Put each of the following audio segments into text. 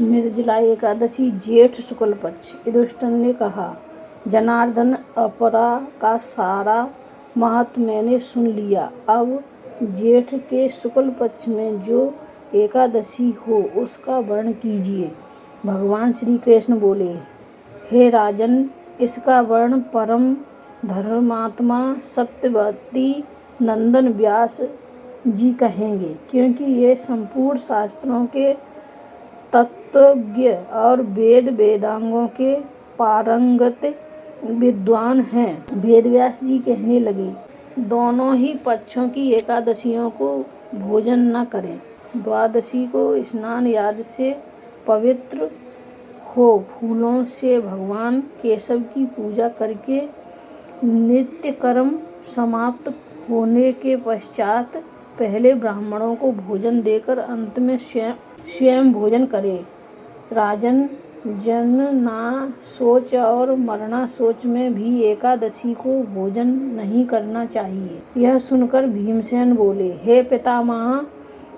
निर्जला एकादशी जेठ शुक्ल पक्ष। युधिष्ठिर ने कहा, जनार्दन, अपरा का सारा महत्व मैंने सुन लिया। अब जेठ के शुक्ल पक्ष में जो एकादशी हो उसका वर्णन कीजिए। भगवान श्री कृष्ण बोले, हे राजन, इसका वर्णन परम धर्मात्मा सत्यवती नंदन व्यास जी कहेंगे, क्योंकि ये संपूर्ण शास्त्रों के तत्वज्ञ और वेद वेदांगों के पारंगत विद्वान हैं। वेदव्यास जी कहने लगे, दोनों ही पक्षों की एकादशियों को भोजन न करें। द्वादशी को स्नान आदि से पवित्र हो फूलों से भगवान केशव की पूजा करके नित्य कर्म समाप्त होने के पश्चात पहले ब्राह्मणों को भोजन देकर अंत में स्वयं भोजन करे। राजन, जनना शौच और मरना शौच में भी एकादशी को भोजन नहीं करना चाहिए। यह सुनकर भीमसेन बोले, हे पितामह,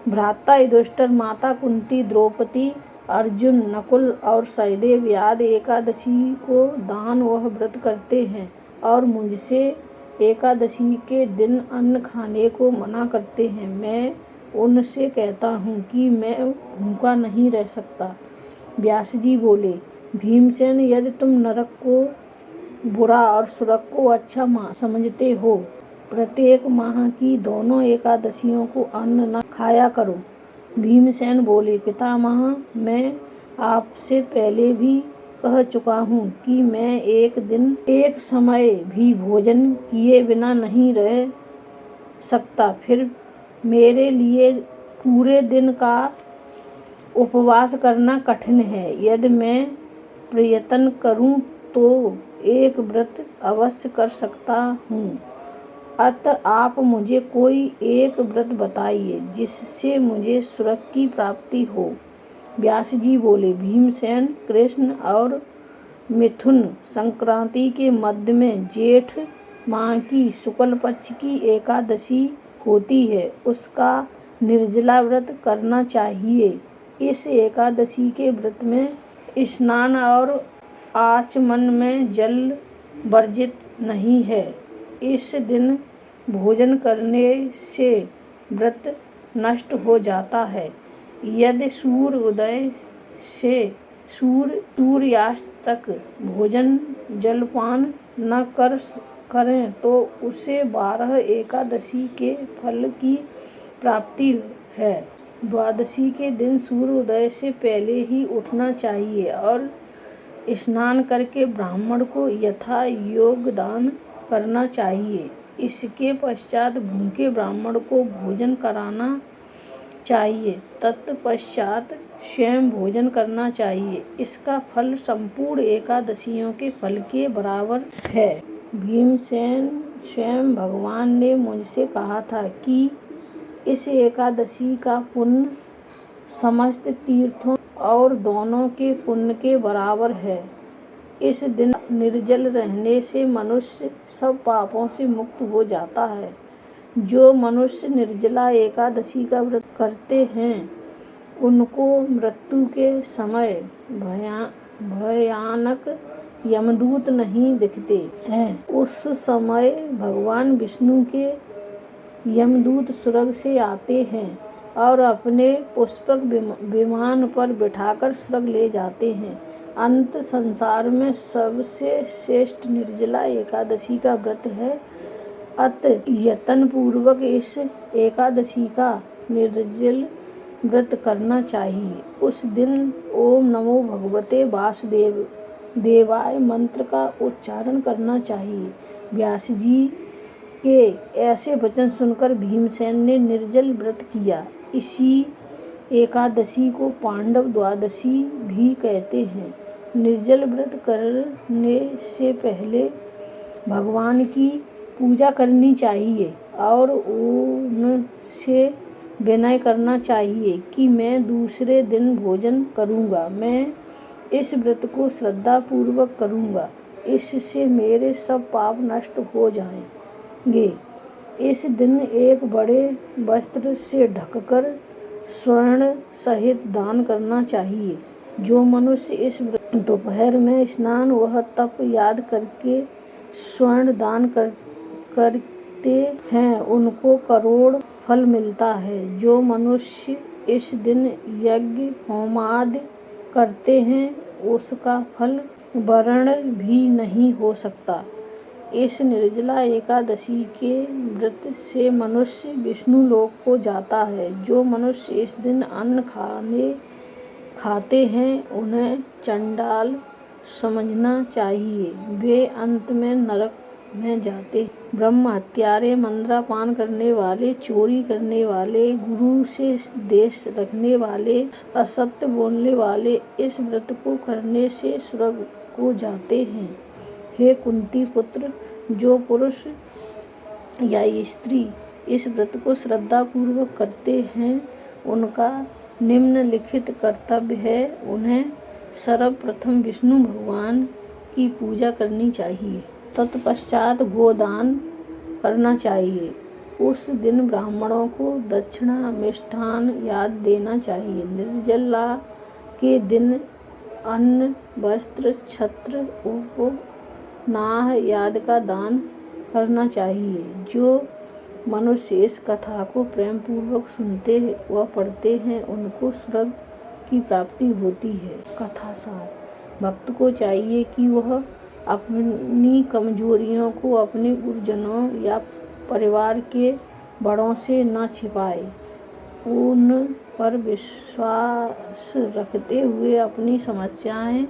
भ्राता युधिष्ठिर, माता कुंती, द्रौपदी, अर्जुन, नकुल और सहदेव आदि एकादशी को दान व व्रत करते हैं और मुझसे एकादशी के दिन अन्न खाने को मना करते हैं। मैं उनसे कहता हूँ कि मैं भूखा नहीं रह सकता। व्यास जी बोले, भीमसेन, यदि तुम नरक को बुरा और स्वर्ग को अच्छा समझते हो, प्रत्येक माह की दोनों एकादशियों को अन्न न खाया करो। भीमसेन बोले, पितामह, मैं आपसे पहले भी कह चुका हूँ कि मैं एक दिन एक समय भी भोजन किए बिना नहीं रह सकता। फिर मेरे लिए पूरे दिन का उपवास करना कठिन है। यदि मैं प्रयत्न करूँ तो एक व्रत अवश्य कर सकता हूँ। अतः आप मुझे कोई एक व्रत बताइए जिससे मुझे स्वर्ग की प्राप्ति हो। व्यास जी बोले, भीमसेन, कृष्ण और मिथुन संक्रांति के मध्य में जेठ माह की शुक्ल पक्ष की एकादशी होती है, उसका निर्जला व्रत करना चाहिए। इस एकादशी के व्रत में स्नान और आचमन में जल वर्जित नहीं है। इस दिन भोजन करने से व्रत नष्ट हो जाता है। यदि सूर्य उदय से सूर्यास्त तक भोजन जलपान न करें तो उसे 12 एकादशी के फल की प्राप्ति है। द्वादशी के दिन सूर्योदय से पहले ही उठना चाहिए और स्नान करके ब्राह्मण को यथा योग्य दान करना चाहिए। इसके पश्चात भूखे ब्राह्मण को भोजन कराना चाहिए। तत्पश्चात स्वयं भोजन करना चाहिए। इसका फल संपूर्ण एकादशियों के फल के बराबर है। भीमसेन, स्वयं भगवान ने मुझसे कहा था कि इस एकादशी का पुण्य समस्त तीर्थों और दोनों के पुण्य के बराबर है। इस दिन निर्जल रहने से मनुष्य सब पापों से मुक्त हो जाता है। जो मनुष्य निर्जला एकादशी का व्रत करते हैं उनको मृत्यु के समय भयानक यमदूत नहीं दिखते हैं। उस समय भगवान विष्णु के यमदूत स्वर्ग से आते हैं और अपने पुष्पक विमान पर बिठाकर स्वर्ग ले जाते हैं। अंत संसार में सबसे श्रेष्ठ निर्जला एकादशी का व्रत है। अतः यत्न पूर्वक इस एकादशी का निर्जल व्रत करना चाहिए। उस दिन ओम नमो भगवते वासुदेवाय मंत्र का उच्चारण करना चाहिए। व्यास जी के ऐसे वचन सुनकर भीमसेन ने निर्जल व्रत किया। इसी एकादशी को पांडव द्वादशी भी कहते हैं। निर्जल व्रत करने से पहले भगवान की पूजा करनी चाहिए और उनसे विनय करना चाहिए कि मैं दूसरे दिन भोजन करूँगा। मैं इस व्रत को श्रद्धापूर्वक करूँगा, इससे मेरे सब पाप नष्ट हो जाएंगे। इस दिन एक बड़े वस्त्र से ढककर स्वर्ण सहित दान करना चाहिए। जो मनुष्य इस दोपहर में स्नान व तप याद करके स्वर्ण दान करते हैं उनको करोड़ फल मिलता है। जो मनुष्य इस दिन यज्ञ होमादि करते हैं उसका फल वर्ण भी नहीं हो सकता। इस निर्जला एकादशी के व्रत से मनुष्य विष्णु लोक को जाता है। जो मनुष्य इस दिन अन्न खाते हैं उन्हें चंडाल समझना चाहिए, वे अंत में नरक में जाते हैं। ब्रह्म हत्यारे, मंद्रापान करने वाले, चोरी करने वाले, गुरु से देश रखने वाले, असत्य बोलने वाले इस व्रत को करने से स्वर्ग को जाते हैं। हे कुंती पुत्र, जो पुरुष या स्त्री इस व्रत को श्रद्धा पूर्वक करते हैं उनका निम्नलिखित कर्तव्य है। उन्हें सर्वप्रथम विष्णु भगवान की पूजा करनी चाहिए, तत्पश्चात गोदान करना चाहिए। उस दिन ब्राह्मणों को दक्षिणा मिष्ठान याद देना चाहिए। निर्जला के दिन अन्न, वस्त्र, छत्र, उपनाह याद का दान करना चाहिए। जो मनुष्य इस कथा को प्रेम पूर्वक सुनते व पढ़ते हैं उनको स्वर्ग की प्राप्ति होती है। कथा सार: भक्त को चाहिए कि वह अपनी कमजोरियों को अपने गुरुजनों या परिवार के बड़ों से न छिपाए, उन पर विश्वास रखते हुए अपनी समस्याएं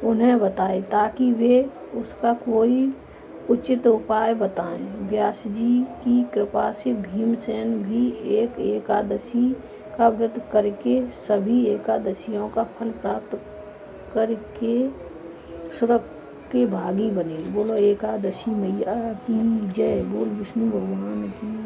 उन्हें बताए ताकि वे उसका कोई उचित उपाय बताएं। व्यास जी की कृपा से भीमसेन भी एक एकादशी का व्रत करके सभी एकादशियों का फल प्राप्त करके स्वर्ग के भागी बने। बोलो एकादशी मैया की जय। बोल विष्णु भगवान की।